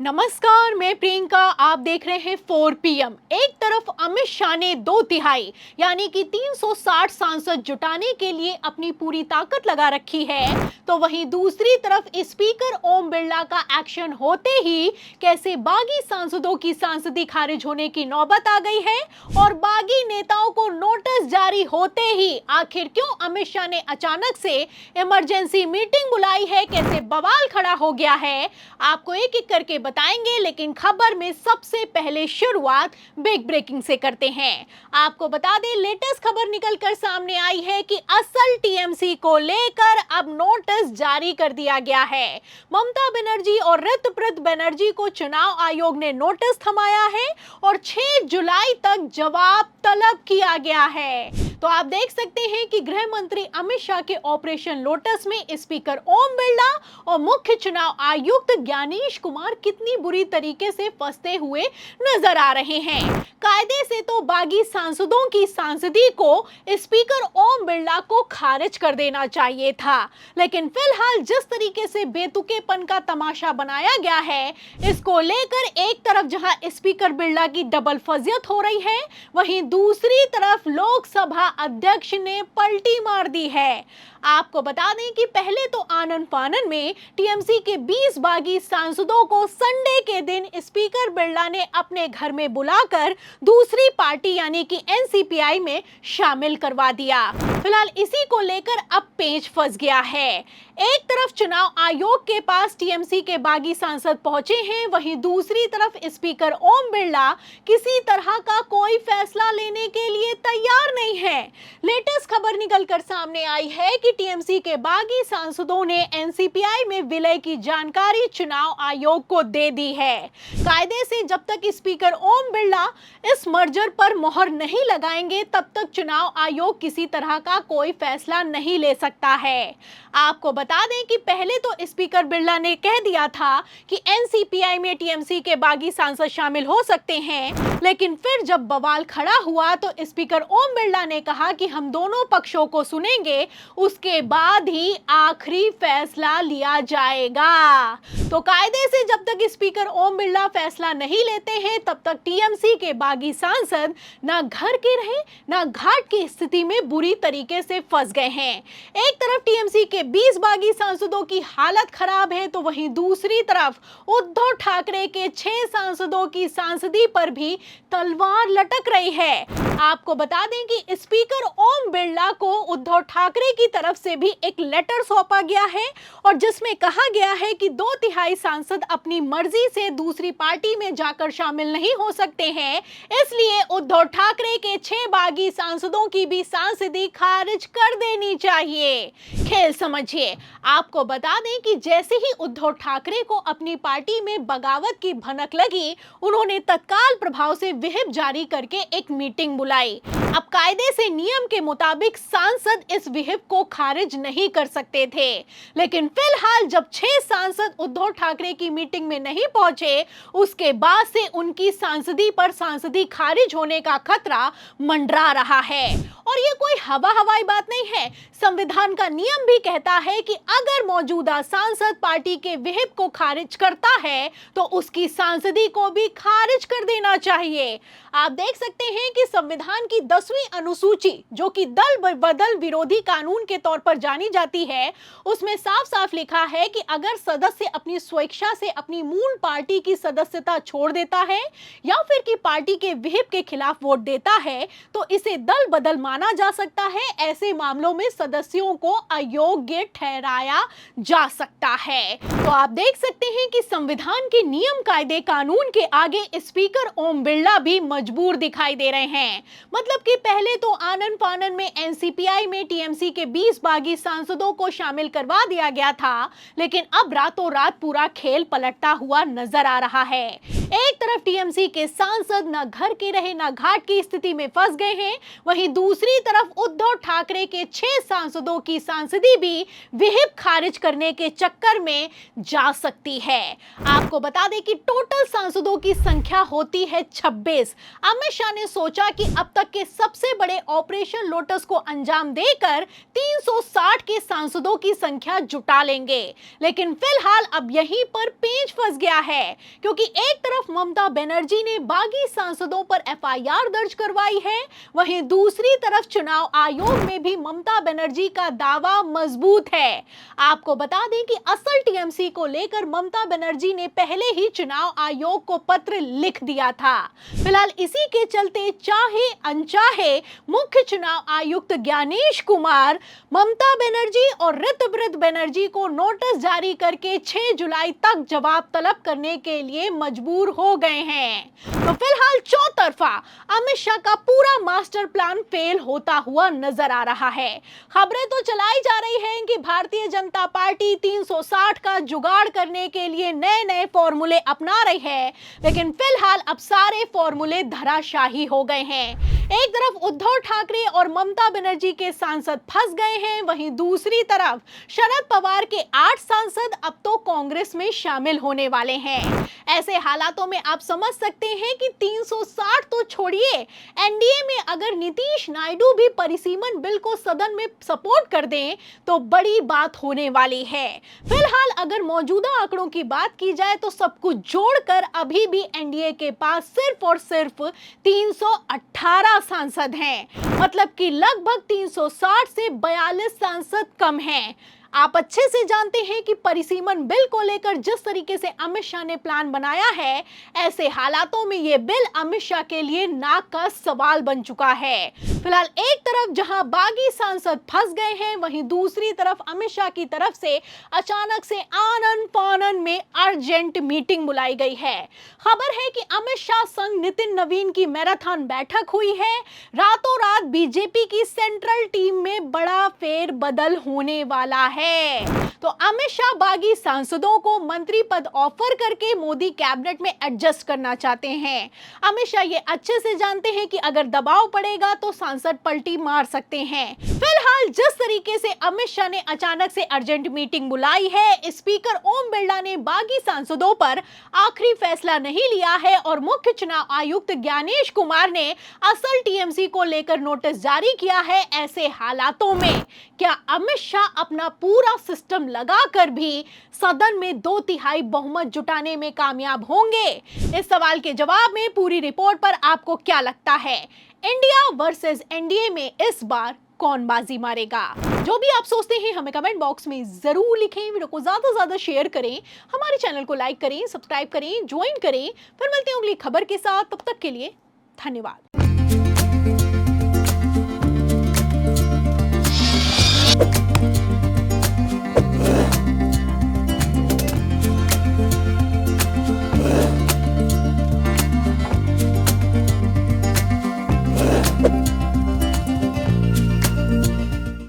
नमस्कार, मैं प्रियंका। आप देख रहे हैं 4 PM। एक तरफ अमित शाह ने 2/3 यानी कि 360 सांसद जुटाने के लिए अपनी पूरी ताकत लगा रखी है, तो वहीं दूसरी तरफ स्पीकर ओम बिरला का एक्शन होते ही कैसे बागी सांसदों की सांसदी खारिज होने की नौबत आ गई है और बागी नेताओं को नोटिस जारी होते ही आखिर क्यों अमित शाह ने अचानक से इमरजेंसी मीटिंग बुलाई है, कैसे बवाल खड़ा हो गया है, आपको एक एक करके बताएंगे। लेकिन खबर में सबसे पहले शुरुआत बिग ब्रेकिंग से करते हैं। आपको बता दें, लेटेस्ट खबर निकलकर सामने आई है कि असल टीएमसी को लेकर अब नोटिस जारी कर दिया गया है। ममता बनर्जी और ऋतुप्रीत बनर्जी को चुनाव आयोग ने नोटिस थमाया है और 6 जुलाई तक जवाब तलब किया गया है। तो आप देख सकते हैं कि गृह मंत्री अमित शाह के ऑपरेशन लोटस में स्पीकर ओम बिरला और मुख्य चुनाव आयुक्त ज्ञानेश कुमार कितनी बुरी तरीके से फंसते हुए नजर आ रहे हैं। कायदे से तो बागी सांसदों की सांसदी को स्पीकर ओम बिरला को खारिज कर देना चाहिए था, लेकिन फिलहाल जिस तरीके से बेतुकेपन का तमाशा बनाया गया है, इसको लेकर एक तरफ जहां स्पीकर बिरला की डबल फजियत हो रही है, वहीं दूसरी तरफ लोकसभा अध्यक्ष ने पलटी मार दी है। आपको बता दें कि पहले तो आनन फानन में टीएमसी के 20 बागी सांसदों को संडे के दिन स्पीकर बिरला ने अपने घर में बुलाकर दूसरी पार्टी यानी कि एनसीपीआई में शामिल करवा दिया। फिलहाल इसी को लेकर अब पेच फंस गया है। एक तरफ चुनाव आयोग के पास टीएमसी के बागी सांसद पहुंचे हैं, वहीं दूसरी तरफ स्पीकर ओम बिरला किसी तरह का कोई फैसला लेने के लिए तैयार नहीं है। लेटेस्ट खबर निकलकर सामने आई है कि टीएमसी के बागी सांसदों ने एनसीपीआई में विलय की जानकारी चुनाव आयोग को दे दी है। कायदे से जब तक स्पीकर ओम बिरला इस मर्जर पर मोहर नहीं लगाएंगे, तब तक चुनाव आयोग किसी तरह का कोई फैसला नहीं ले सकता है। आपको बता दें कि पहले तो स्पीकर बिरला ने कह दिया था कि एनसीपीआई में टीएमसी के बागी सांसद शामिल हो सकते हैं, लेकिन फिर जब बवाल खड़ा हुआ तो स्पीकर ओम बिरला ने कहा कि हम दोनों पक्षों को सुनेंगे, उसके बाद ही आखिरी फैसला लिया जाएगा। तो कायदे से जब तक स्पीकर ओम बिरला फैसला नहीं लेते हैं, तब तक टीएमसी के बागी सांसद ना घर के रहे ना घाट की स्थिति में बुरी तरीके से फंस गए हैं। एक तरफ टीएमसी के 20 बागी सांसदों की हालत खराब है, तो वहीं दूसरी तरफ उद्धव ठाकरे के 6 सांसदों की सांसदी पर भी तलवार लटक रही है। आपको बता दें कि स्पीकर ओम बिरला को उद्धव ठाकरे की तरफ से भी एक लेटर सौंपा गया है और जिसमें कहा गया है कि 2/3 सांसद अपनी मर्जी से दूसरी पार्टी में जाकर शामिल नहीं हो सकते हैं, इसलिए उद्धव ठाकरे के 6 बागी सांसदों की भी सांसदी खारिज कर देनी चाहिए। खेल समझिए। आपको बता दें कि जैसे ही उद्धव ठाकरे को अपनी पार्टी में बगावत की भनक लगी, उन्होंने तत्काल प्रभाव से व्हिप जारी करके एक मीटिंग बुलाई। अब कायदे से नियम के मुताबिक सांसद इस व्हिप को खारिज नहीं कर सकते थे, लेकिन फिलहाल जब 6 सांसद उद्धव ठाकरे की मीटिंग में नहीं पहुंचे, उसके बाद से उनकी सांसदी पर सांसदी खारिज होने का खतरा मंडरा रहा है। और ये कोई हवाई बात नहीं है। संविधान का नियम भी कहता है कि अगर मौजूदा सांसद पार्टी के व्हिप को खारिज करता है, तो उसकी सांसदी को भी खारिज कर देना चाहिए। आप देख सकते हैं कि संविधान की 10वीं अनुसूची, जो कि दल बदल विरोधी कानून के तौर पर जानी जाती है, उसमें साफ साफ लिखा है कि अगर सदस्य अपनी स्वेच्छा से अपनी मूल पार्टी की सदस्यता छोड़ देता है या फिर कि पार्टी के व्हिप के खिलाफ वोट देता है, तो इसे दल बदल माना जा सकता है। ऐसे मामलों में सदस्यों को अयोग्य ठहराया जा सकता है। तो आप देख सकते हैं कि संविधान के नियम, कायदे, कानून के आगे स्पीकर ओम बिरला भी मजबूर दिखाई दे रहे हैं। मतलब कि पहले तो आनन फानन में एनसीपीआई में टीएमसी के 20 बागी सांसदों को शामिल करवा दिया गया था, लेकिन अब रातों रात पूरा खेल पलटता हुआ नजर आ रहा है। एक तरफ टीएमसी के सांसद न घर के रहे न घाट की स्थिति में फंस गए हैं, वहीं दूसरी तरफ उद्धव ठाकरे के 6 सांसदों की सांसदी भी विहिप खारिज करने के चक्कर में जा सकती है। आपको बता दें कि टोटल सांसदों की संख्या होती है 26। अमित शाह ने सोचा कि अब तक के सबसे बड़े ऑपरेशन लोटस को अंजाम देकर 360 के सांसदों की संख्या जुटा लेंगे, लेकिन फिलहाल अब यहीं पर पेंच फंस गया है, क्योंकि एक तरफ ममता बनर्जी ने बागी सांसदों पर एफआईआर दर्ज करवाई है, वहीं दूसरी तरफ चुनाव आयोग में भी ममता बनर्जी का दावा मजबूत है। आपको बता दें कि असल टीएमसी को लेकर ममता बनर्जी ने पहले ही चुनाव आयोग को पत्र लिख दिया था। फिलहाल इसी के चलते चाहे अनचाहे मुख्य चुनाव आयुक्त ज्ञानेश कुमार ममता बनर्जी और ऋतुव्रत बनर्जी को नोटिस जारी करके 6 जुलाई तक जवाब तलब करने के लिए मजबूर हो गए हैं। तो फिलहाल चौतरफा अमित शाह का पूरा मास्टर प्लान फेल होता हुआ नजर आ रहा है। खबरें तो चलाई जा रही हैं कि भारतीय जनता पार्टी 360 का जुगाड़ करने के लिए नए नए फॉर्मूले अपना रही है, लेकिन फिलहाल अब सारे फॉर्मूले धराशाही हो गए हैं। एक तरफ उद्धव ठाकरे और ममता बनर्जी के सांसद फंस गए हैं, वहीं दूसरी तरफ शरद पवार के 8 सांसद अब तो कांग्रेस में शामिल होने वाले हैं। ऐसे हालातों में आप समझ सकते हैं कि 360 तो छोड़िए, एनडीए में अगर नीतीश नायडू भी परिसीमन बिल को सदन में सपोर्ट कर दें तो बड़ी बात होने वाली है। फिलहाल अगर मौजूदा आंकड़ों की बात की जाए तो सब कुछ जोड़कर अभी भी एनडीए के पास सिर्फ और सिर्फ 318 सांसद हैं, मतलब कि लगभग 360 से 42 सांसद कम हैं। आप अच्छे से जानते हैं कि परिसीमन बिल को लेकर जिस तरीके से अमित शाह ने प्लान बनाया है, ऐसे हालातों में यह बिल अमित शाह के लिए नाक का सवाल बन चुका है। फिलहाल एक तरफ जहां बागी सांसद फंस गए हैं, वहीं दूसरी तरफ अमित शाह की तरफ से अचानक से आनन फानन में अर्जेंट मीटिंग बुलाई गई है। खबर है कि अमित शाह संग नितिन नवीन की मैराथन बैठक हुई है। रातों रात बीजेपी की सेंट्रल टीम में बड़ा फेरबदल होने वाला है। तो अमित शाह बागी सांसदों को मंत्री पद ऑफर करके मोदी कैबिनेट में एडजस्ट करना चाहते हैं। अमित शाह ये अच्छे से जानते हैं कि अगर दबाव पड़ेगा तो सांसद पलटी मार सकते हैं। फिलहाल जिस तरीके से अमित शाह ने अचानक से अर्जेंट मीटिंग बुलाई है, स्पीकर ओम बिरला ने बागी सांसदों पर आखिरी फैसला नहीं लिया है और मुख्य चुनाव आयुक्त ज्ञानेश कुमार ने असल टीएमसी को लेकर नोटिस जारी किया है। ऐसे हालातों में क्या अमित शाह अपना पूरा सिस्टम लगाकर भी सदन में 2/3 बहुमत जुटाने में कामयाब होंगे? इस सवाल के जवाब में पूरी रिपोर्ट पर आपको क्या लगता है? इंडिया वर्सेस एनडीए में इस बार कौन बाजी मारेगा? जो भी आप सोचते हैं हमें कमेंट बॉक्स में जरूर लिखें। वीडियो को ज्यादा से ज्यादा शेयर करें, हमारे चैनल को लाइक करें, सब्सक्राइब करें, ज्वाइन करें। फिर मिलते हैं अगली खबर के साथ, तब तक के लिए धन्यवाद।